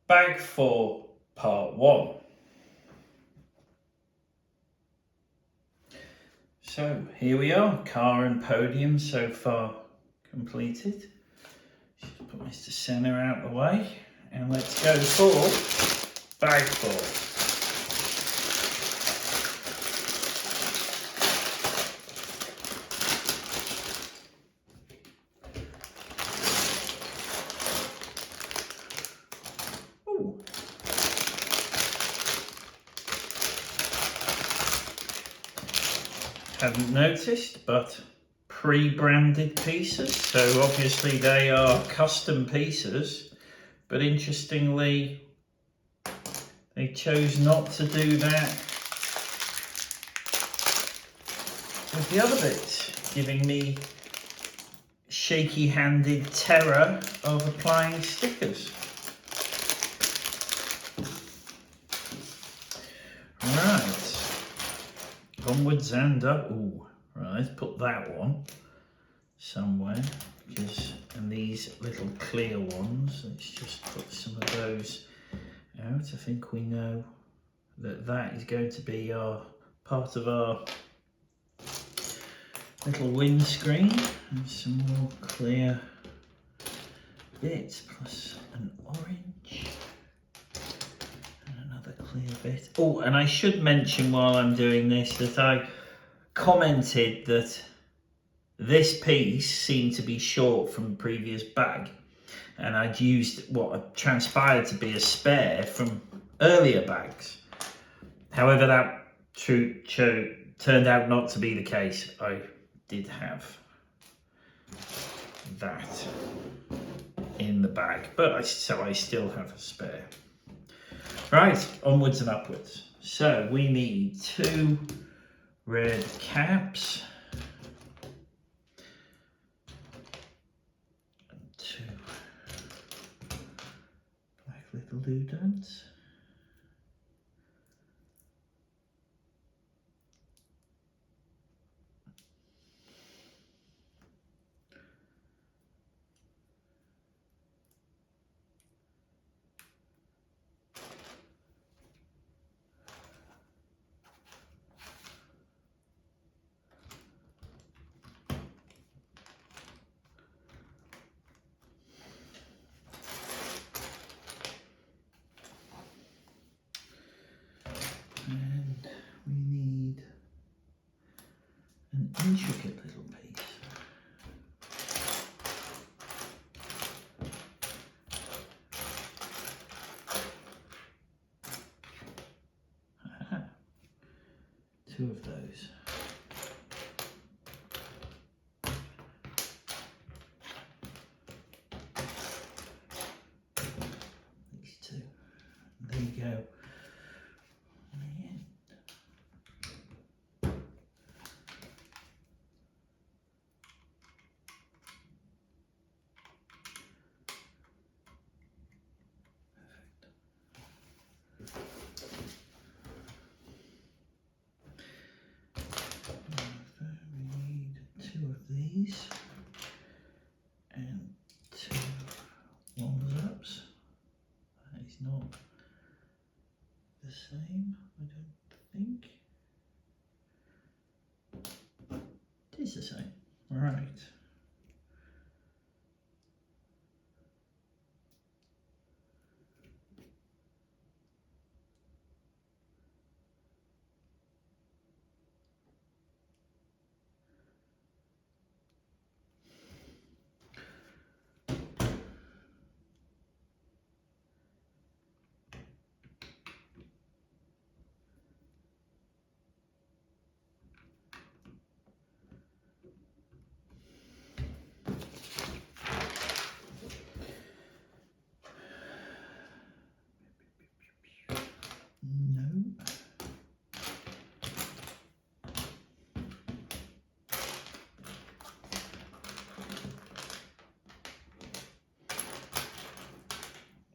Bag 4, part 1. So here we are, car and podium so far completed. Just put Mr. Senna out the way and let's go for bag 4. Hadn't noticed, but pre-branded pieces, so obviously they are custom pieces, but interestingly they chose not to do that with the other bits, giving me shaky-handed terror of applying stickers. Right. Onwards and up. Ooh, right, let's put that one somewhere, and these little clear ones, let's just put some of those out. I think we know that is going to be our part of our little windscreen, and some more clear bits, plus an orange. Another clear bit. Oh, and I should mention while I'm doing this that I commented that this piece seemed to be short from the previous bag, and I'd used what transpired to be a spare from earlier bags. However, that turned out not to be the case. I did have that in the bag, but so I still have a spare. Right, onwards and upwards. So we need 2 red caps and 2 black little doodads. And we need an intricate little piece. Aha. 2 of those. These 2. There you go. These and 2 ones-ups. That is not the same, I don't think. It is the same. Right.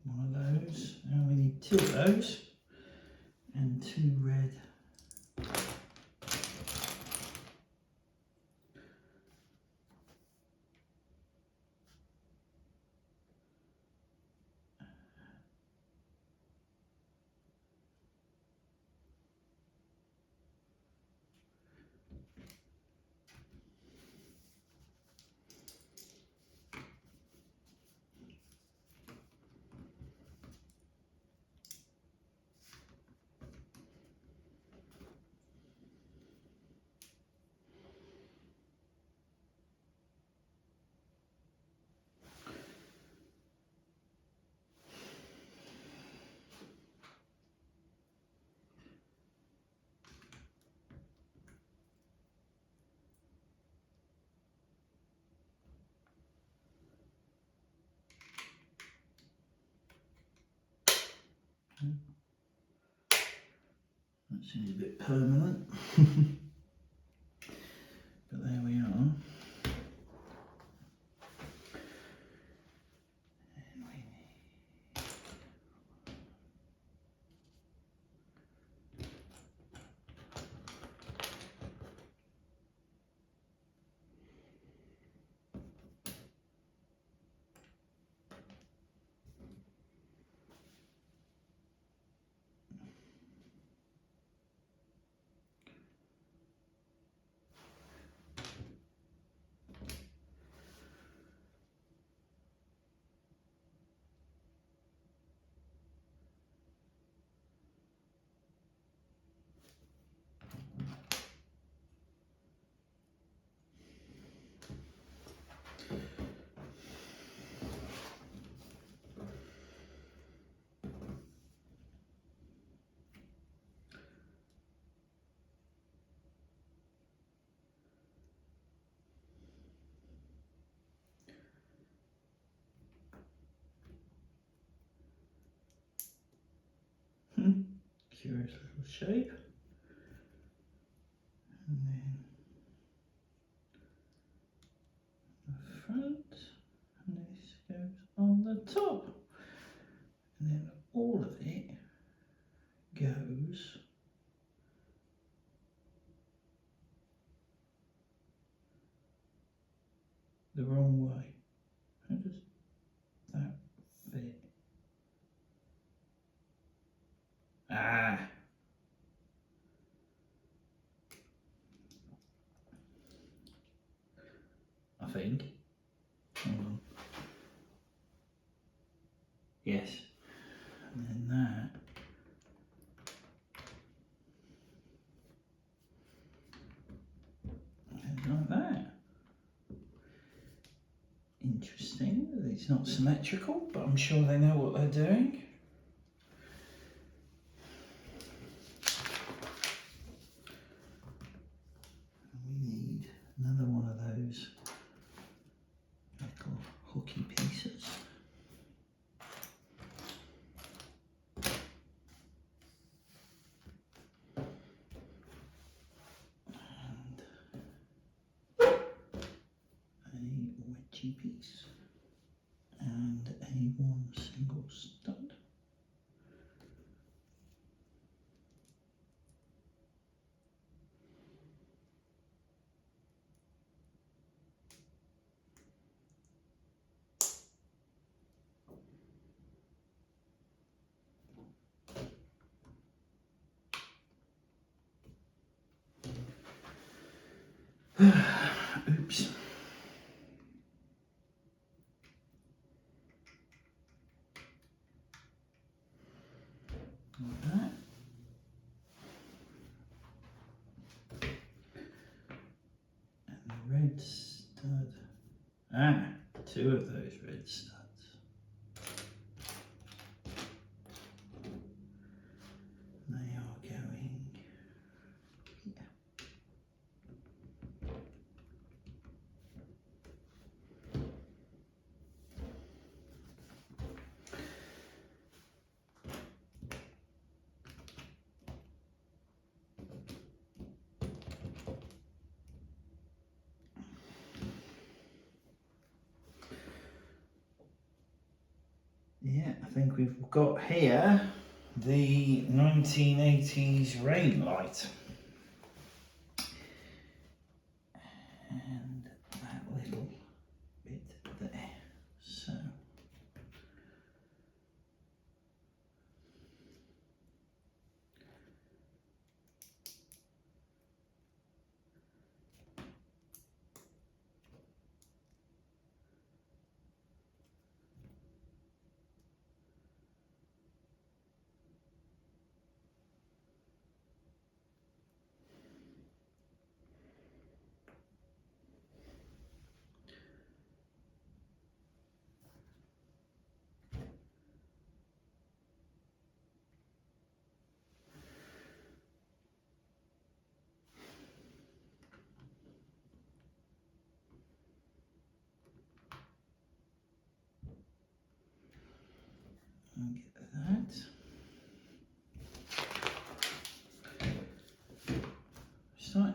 One of those. Now we need 2 of those and 2 red. seems a bit permanent. But there we are. Curious little shape. And then the front, and this goes on the top. And then all of it goes the wrong way. How does that fit? Ah! I think. Hold on. Yes. And then that. And like that. Interesting that it's not symmetrical, but I'm sure they know what they're doing. We need another one of those little hooky pieces. Wedgie piece and a one single stud. Oops. Like that. And the red stud. Ah, two of those red studs. They are going here. Yeah, I think we've got here the 1980s rain light. And that little bit there. So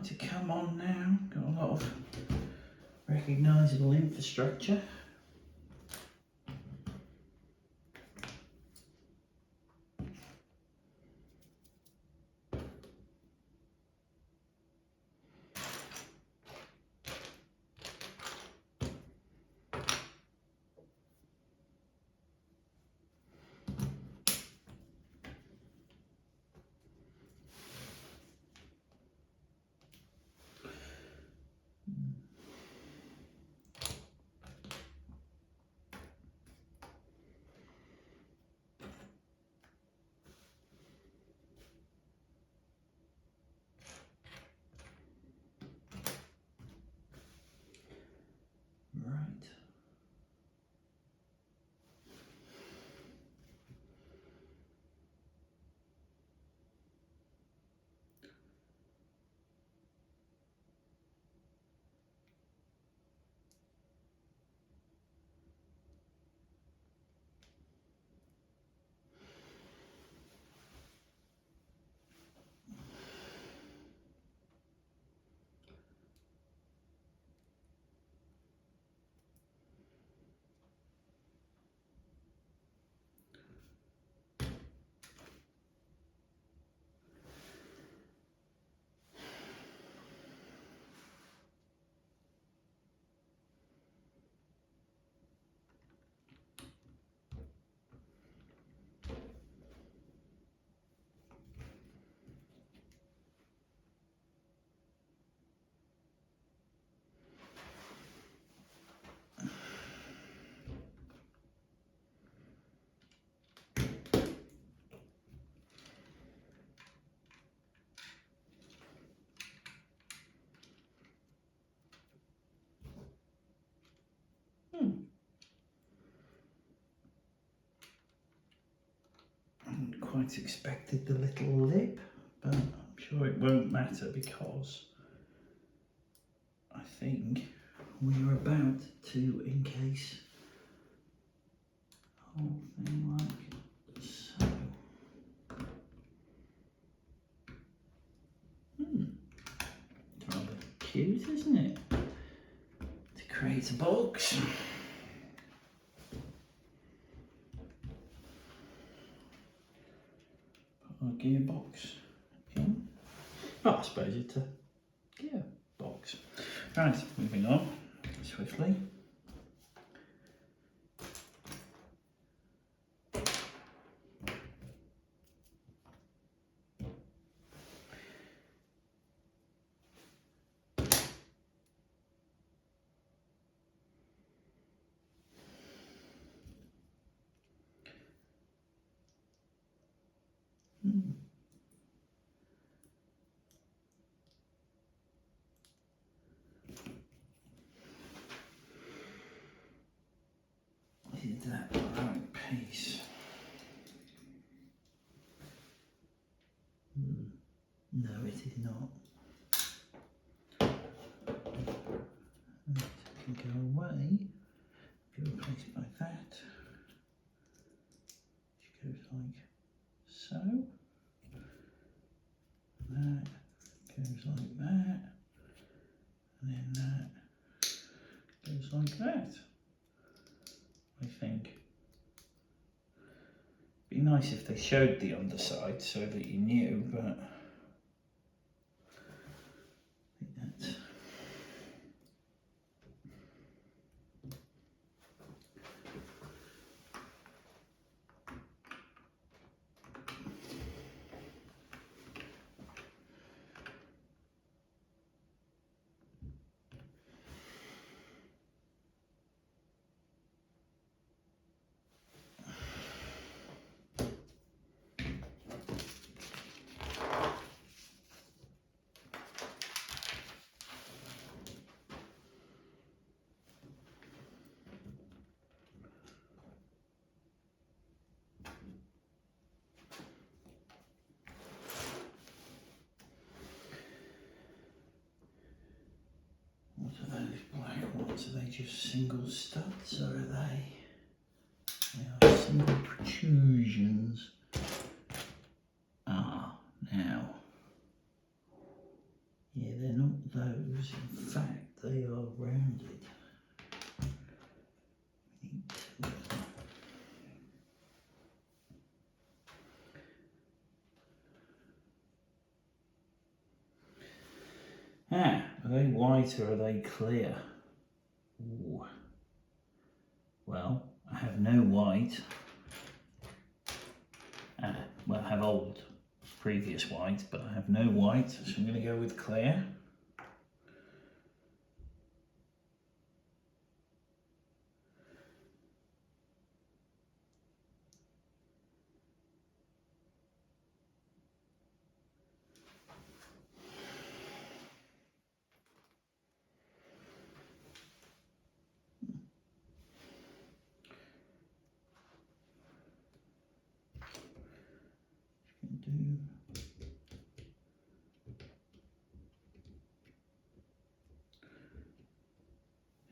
to come on now. Got a lot of recognisable infrastructure. Right. Hadn't quite expected the little lip, but I'm sure it won't matter because I think we are about to encase the whole thing like so. It's rather cute, isn't it? To create a box. Put our gearbox in. Oh, I suppose it's a gearbox. Right, moving on swiftly. Is that the right piece? No, it is not. That can go away. Be replaced by that, which goes like so. That goes like that, and then that goes like that. I think. Be nice if they showed the underside so that you knew, but I think that's what are those black ones? Are they just single studs or are they are single protrusions? Ah, now. Yeah, they're not those, in fact, they are rounded. We need two of them. Are they white or are they clear? Ooh. Well, I have no white. Well, I have old, previous white, but I have no white, so I'm going to go with clear.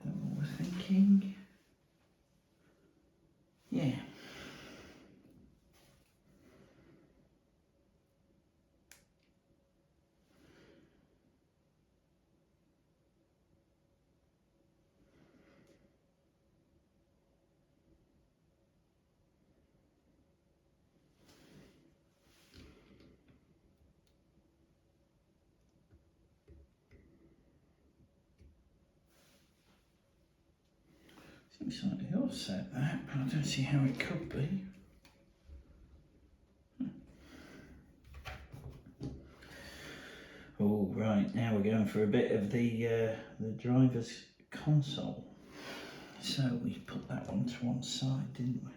What we're thinking. Yeah. Seems slightly offset that, but I don't see how it could be. Oh, right, now we're going for a bit of the driver's console. So we put that one to one side, didn't we?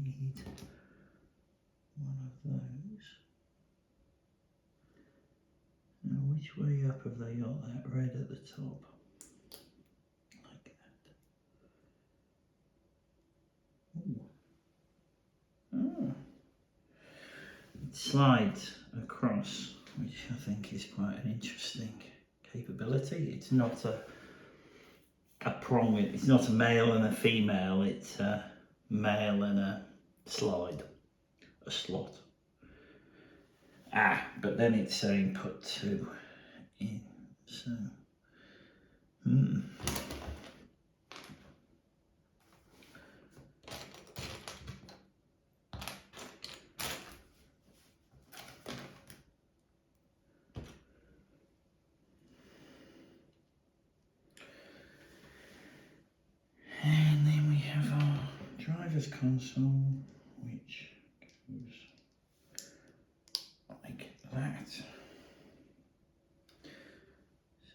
We need one of those. Now, which way up have they got that red at the top? Like that. Ooh. Oh. It slides across, which I think is quite an interesting capability. It's not a prong, it's not a male and a female, it's a male and a slide, a slot. But then it's saying put two in, so, And then we have our driver's console, which goes like that.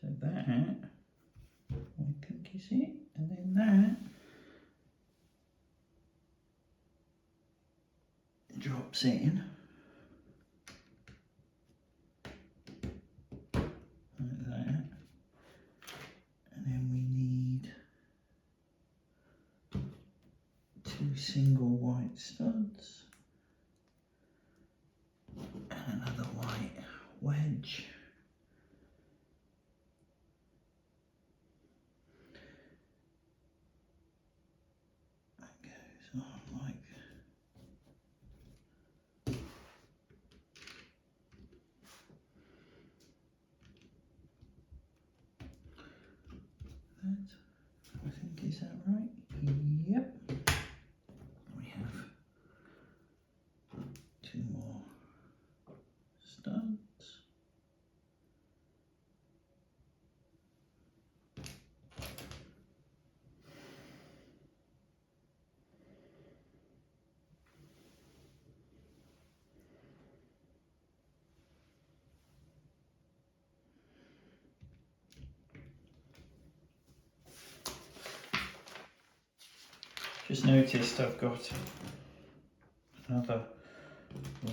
So that, I think is it, and then that drops in. Like that. And then we need two single white studs and another white wedge. That goes on like that. I think, is that right? Yep. We have two more studs. Just noticed I've got another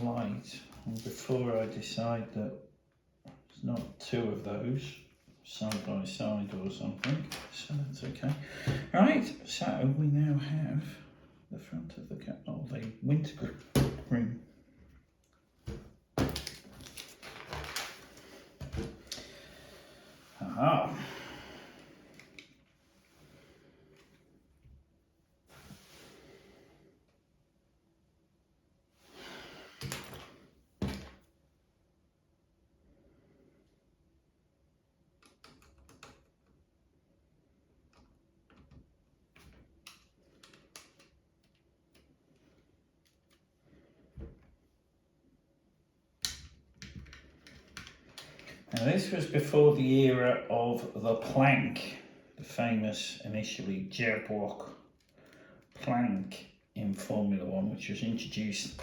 light, and before I decide that it's not two of those side by side or something, so that's okay. Right, so we now have the front of the the winter ring. Aha. Now this was before the era of the plank, the famous initially Jaguar plank in Formula One, which was introduced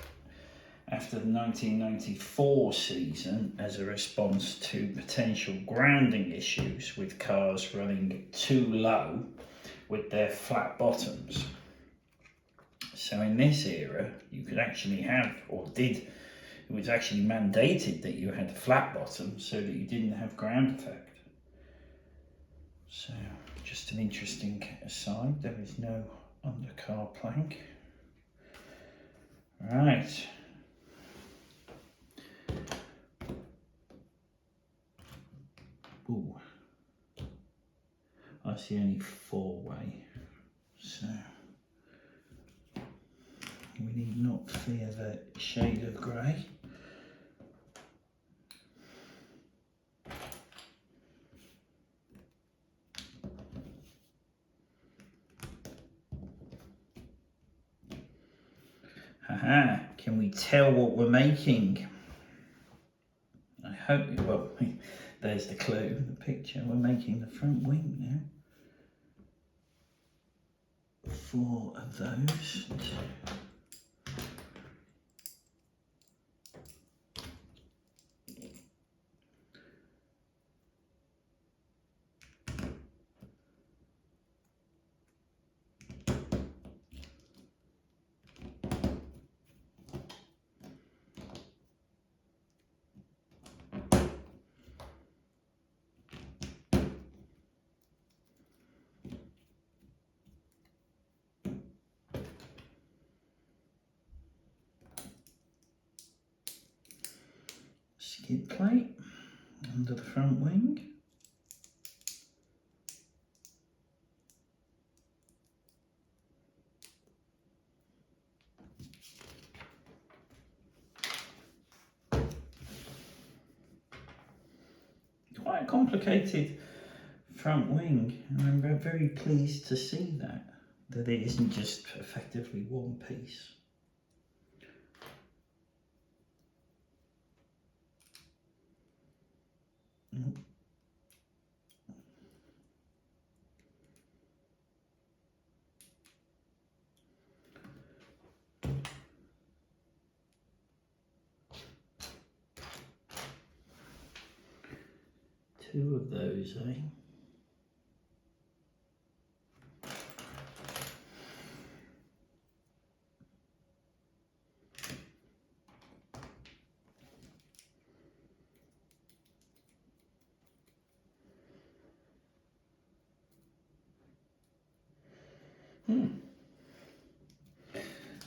after the 1994 season as a response to potential grounding issues with cars running too low with their flat bottoms. So in this era, you could actually have, or did, it was actually mandated that you had a flat bottom so that you didn't have ground effect. So just an interesting aside, there is no undercar plank. Right. Ooh. I see only 4-way, so we need not fear the shade of grey. Haha, can we tell what we're making? I hope, well, there's the clue, the picture. We're making the front wing now. 4 of those. Skid plate under the front wing. Quite a complicated front wing, and I'm very pleased to see that it isn't just effectively one piece. Two of those, eh?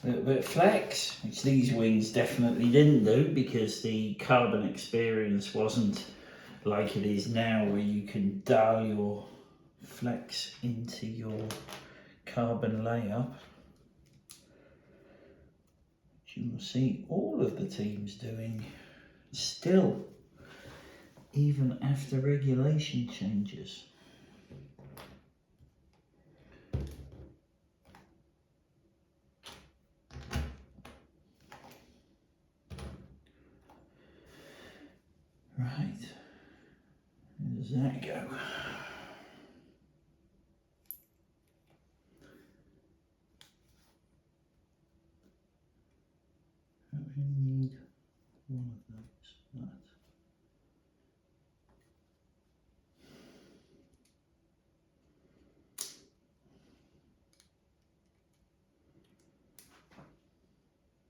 A little bit of flex, which these wings definitely didn't do because the carbon experience wasn't like it is now, where you can dial your flex into your carbon layup. You will see all of the teams doing still, even after regulation changes. Right, where does that go? Don't really need one of those. That.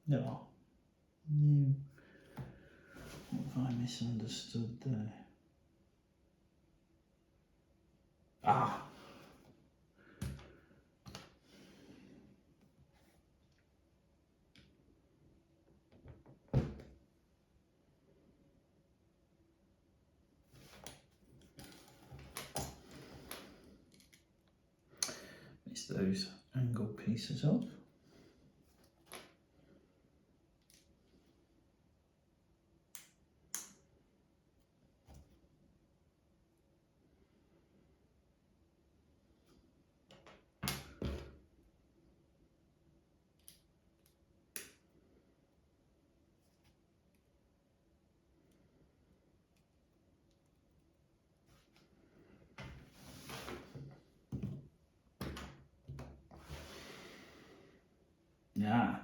No. No. What have I misunderstood there? Ah. It's those angle pieces off.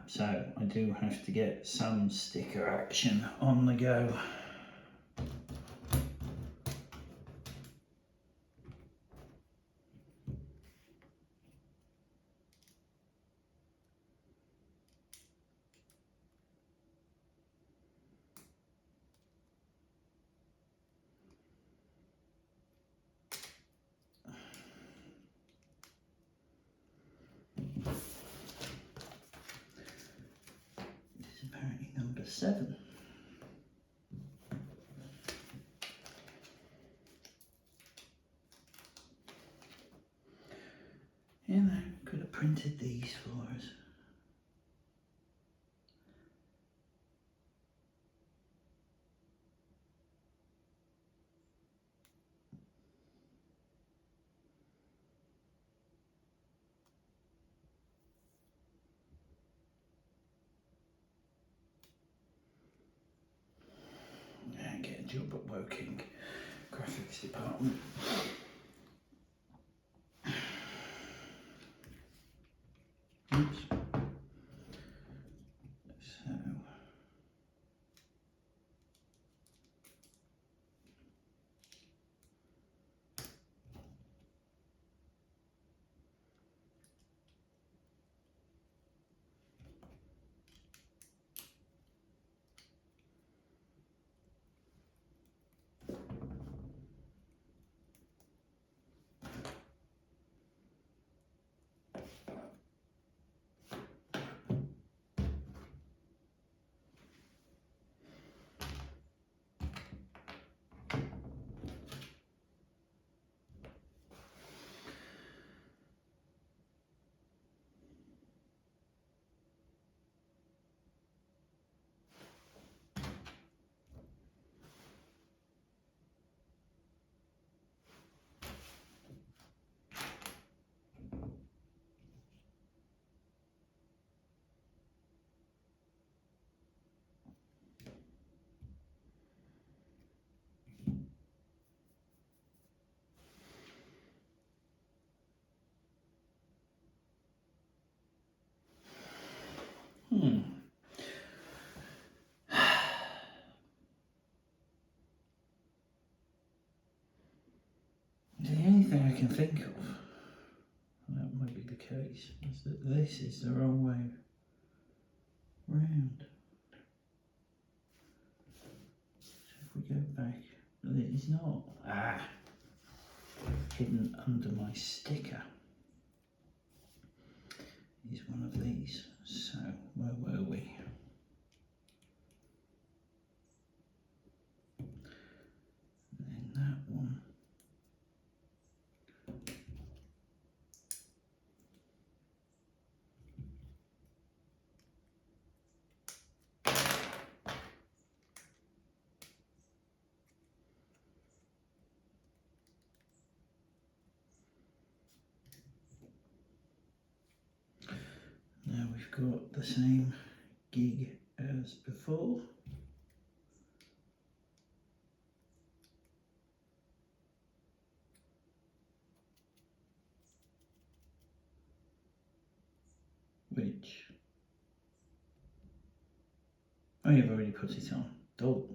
So I do have to get some sticker action on the go. This is apparently number 7. You know, could have printed these for us. And get a job at Woking graphics department. Oops. So the only thing I can think of, and that might be the case, is that this is the wrong way round. So if we go back, it is not. Hidden under my sticker is one of these. So where were we? And then that one. Now we've got the same gig as before. Which, oh, you've already put it on. Oh.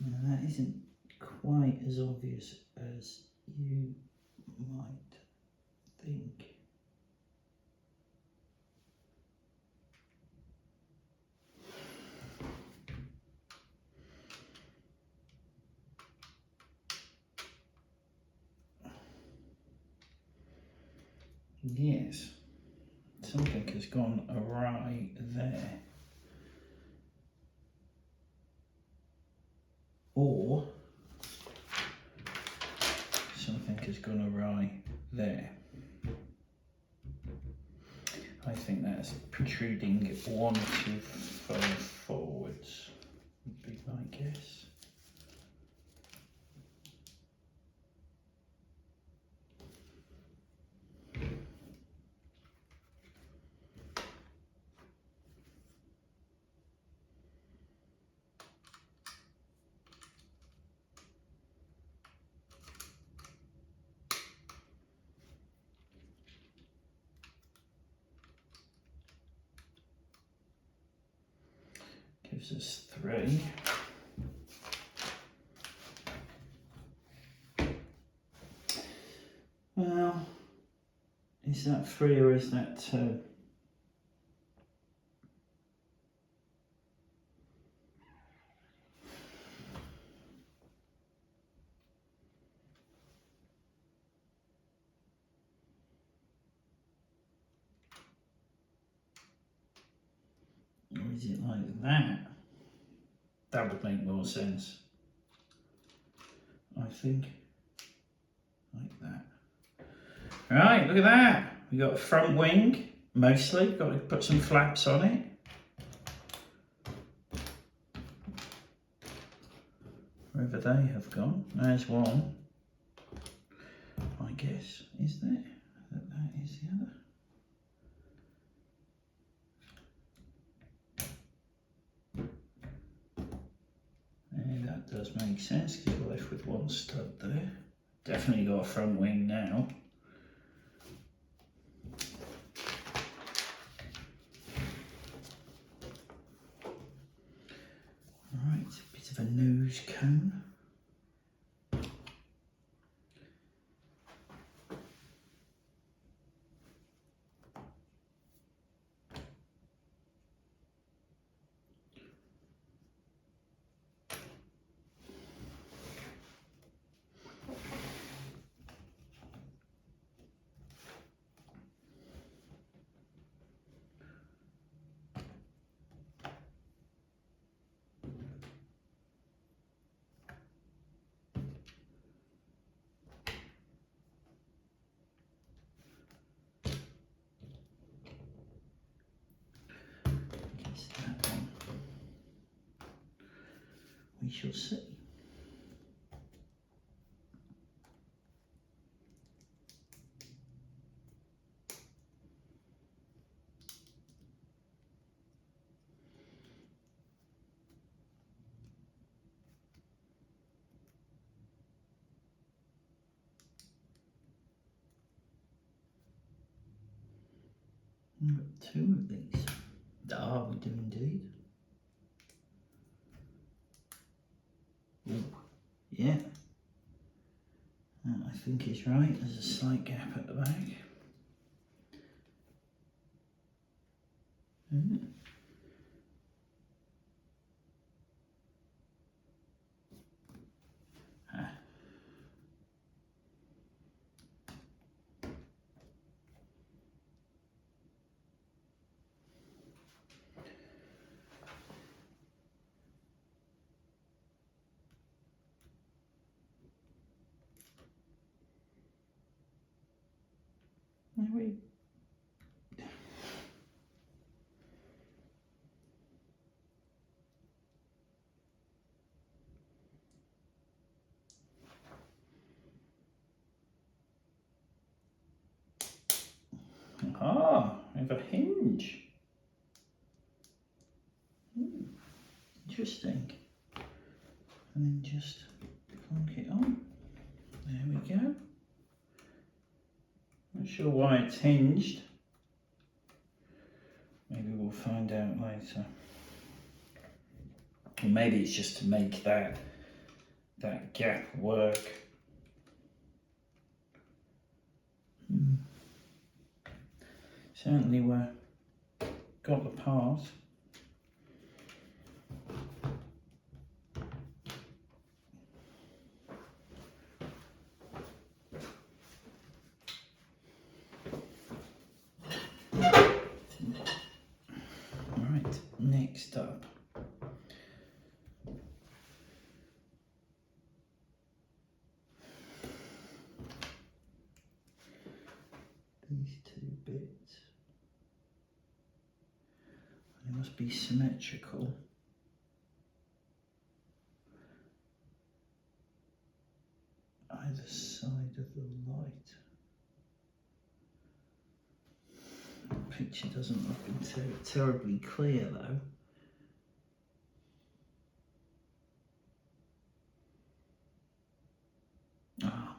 Now that isn't quite as obvious as you might think. Yes, something has gone awry there. Or something has gone awry there. I think that's protruding 1 too far forwards, would be my guess. Gives us 3. Well, is that 3 or is that 2? Or is it like that? That would make more sense. I think. Like that. Right, look at that. We got a front wing, mostly. Got to put some flaps on it. Wherever they have gone. There's one. I guess, is there? That is the other. And that does make sense because you're left with one stud there. Definitely got a front wing now. Alright, a bit of a nose cone. That one. We shall see. We've got 2 of these. Ah, we do indeed. Ooh, yeah. That I think is right. There's a slight gap at the back. Ah. There we. Ah, I have a hinge. Interesting. And then just plonk it on. There we go. Not sure why it's hinged. Maybe we'll find out later. Or maybe it's just to make that that gap work. Certainly we're got the part. Right, next up. These two bits. They must be symmetrical. Either side of the light. The picture doesn't look terribly clear though. Ah,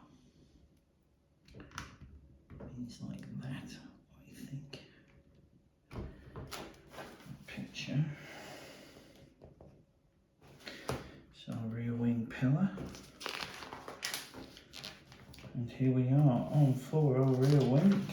it's like that, I think. Picture. So rear wing pillar. And here we are on for our rear wing.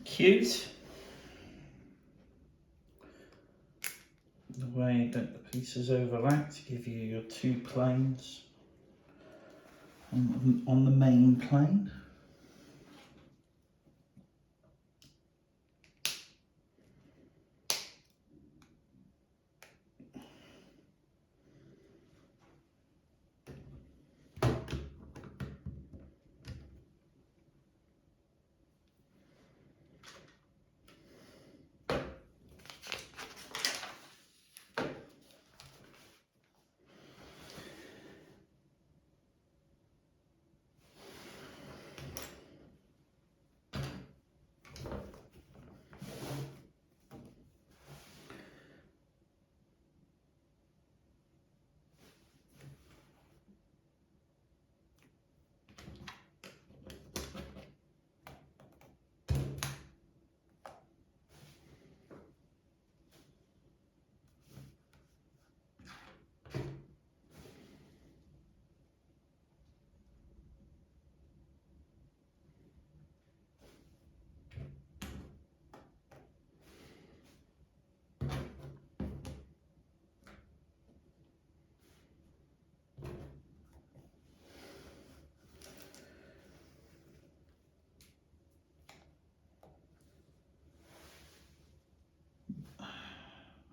Cute. The way that the pieces overlap to give you your two planes on the main plane.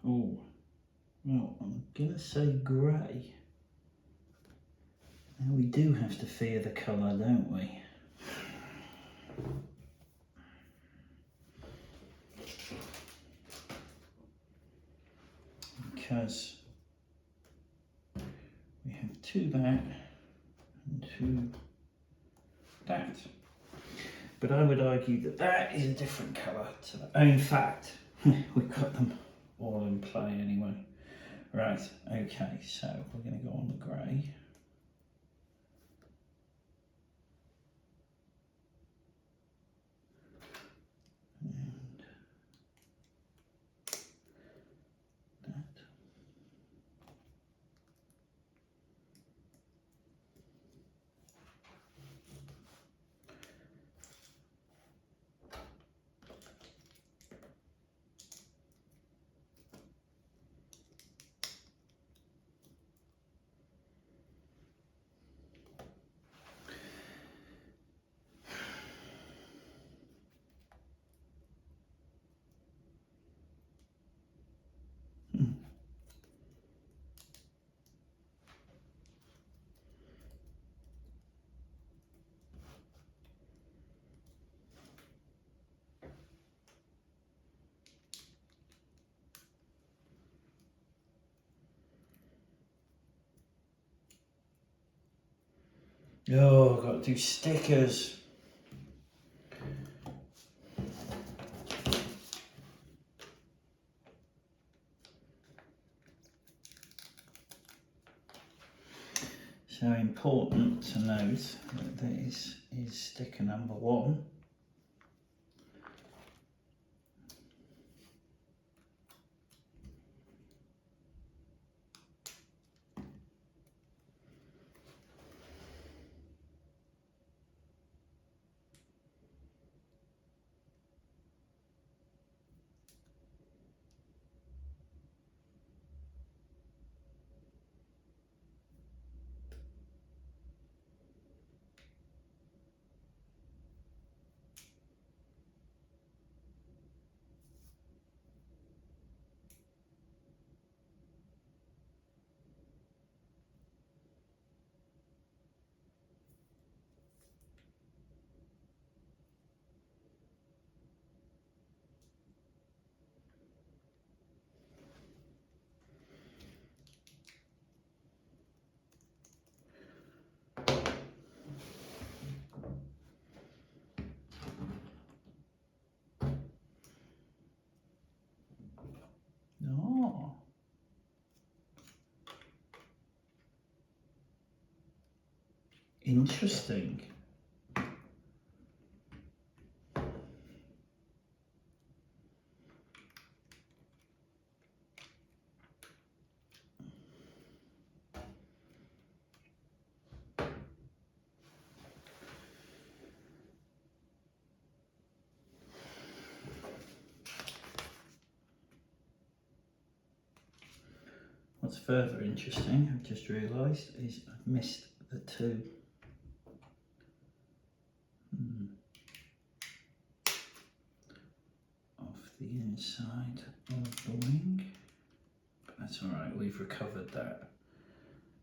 Oh, well, I'm gonna say grey. Now we do have to fear the colour, don't we? Because we have two that and two that. But I would argue that that is a different colour to that. In fact, We've got them all in play anyway. Right, okay, so we're going to go on the grey. And that. Oh, I've got to do stickers. So important to note that this is sticker number 1. Oh. Interesting. What's further interesting, I've just realised, is I've missed the 2. Off the inside of the wing. But that's alright, we've recovered that.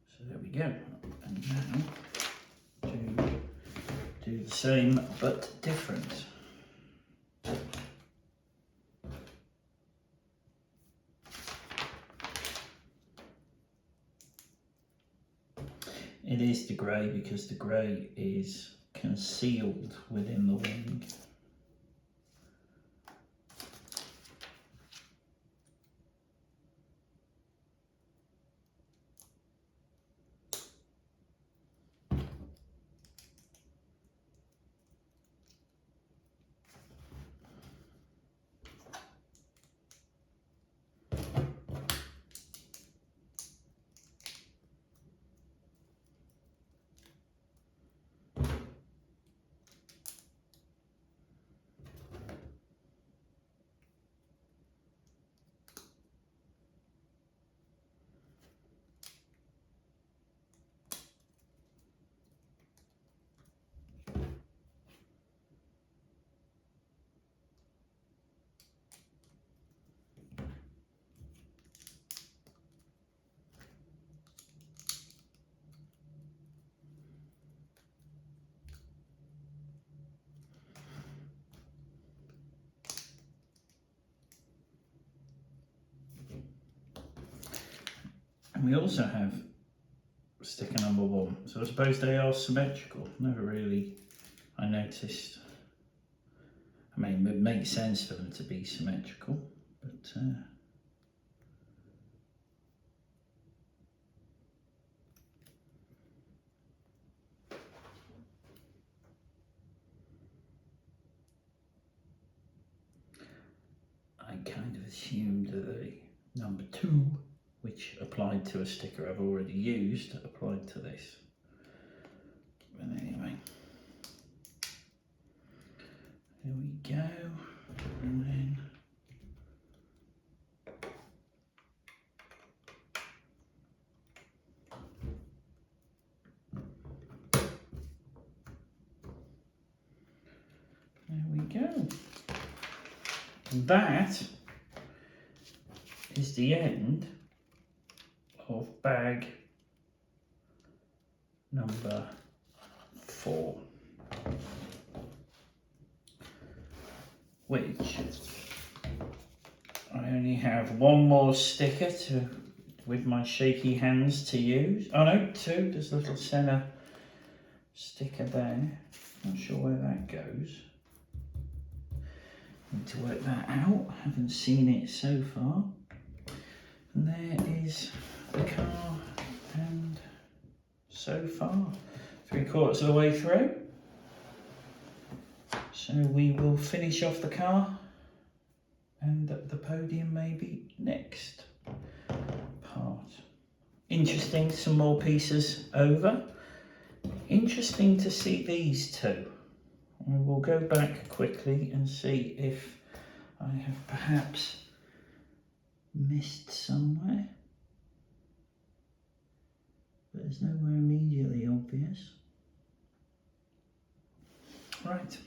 So there we go. And now do the same but different. It is the grey because the grey is concealed within the wing. And we also have sticker number 1. So I suppose they are symmetrical. Never really, I noticed. I mean, it would make sense for them to be symmetrical. but I kind of assumed that the number 2, which applied to a sticker I've already used, applied to this. But anyway, there we go, and then there we go. That is the end of bag number 4, which I only have one more sticker with my shaky hands to use. Oh no, 2. There's a little centre sticker there. Not sure where that goes. Need to work that out. Haven't seen it so far. And there is the car, and so far 3/4 of the way through. So we will finish off the car, and the podium maybe next part. Interesting, some more pieces over. Interesting to see these 2. I will go back quickly and see if I have perhaps missed somewhere, but it's nowhere immediately obvious. Right,